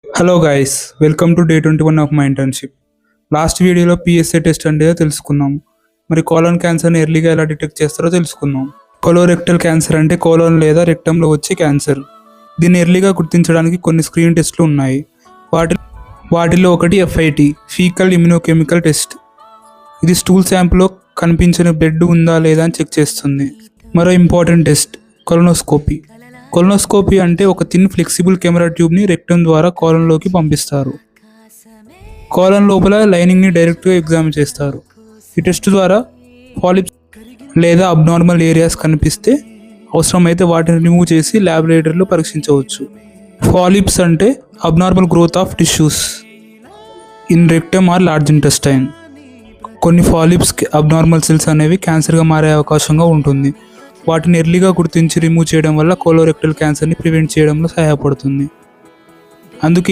Hello guys, welcome to day 21 of my internship. Last వీడియోలో PSA test అంటే తెలుసుకున్నాం. మరి కోలన్ క్యాన్సర్ని ఎర్లీగా ఎలా డిటెక్ట్ చేస్తారో తెలుసుకుందాం. కొలోరెక్టల్ క్యాన్సర్ అంటే కోలన్ లేదా రెక్టంలో వచ్చే క్యాన్సర్. దీన్ని ఎర్లీగా గుర్తించడానికి కొన్ని స్క్రీన్ టెస్ట్లు ఉన్నాయి. వాటిలో ఒకటి FIT, ఫీకల్ ఇమ్యునోకెమికల్ టెస్ట్. ఇది స్టూల్ శాంపుల్లో కనిపించని బ్లడ్ ఉందా లేదా అని చెక్ చేస్తుంది. మరో ఇంపార్టెంట్ టెస్ట్ కొలనోస్కోపీ. కొలనోస్కోపీ అంటే ఒక థిన్ ఫ్లెక్సిబుల్ కెమెరా ట్యూబ్ని రెక్టం ద్వారా కోలన్లోకి పంపిస్తారు. కోలన్ లోపల లైనింగ్ని డైరెక్ట్గా ఎగ్జామిన్ చేస్తారు. ఈ టెస్ట్ ద్వారా పాలిప్స్ లేదా అబ్నార్మల్ ఏరియాస్ కనిపిస్తే అవసరమైతే వాటిని రిమూవ్ చేసి ల్యాబొరేటరీలో పరీక్షించవచ్చు. పాలిప్స్ అంటే abnormal growth of tissues in rectum or large intestine. కొన్ని పాలిప్స్కి అబ్నార్మల్ సెల్స్ అనేవి క్యాన్సర్గా మారే అవకాశంగా ఉంటుంది. వాటిని ఎర్లీగా గుర్తించి రిమూవ్ చేయడం వల్ల కోలోరెక్టల్ క్యాన్సర్ని ప్రివెంట్ చేయడంలో సహాయపడుతుంది. అందుకే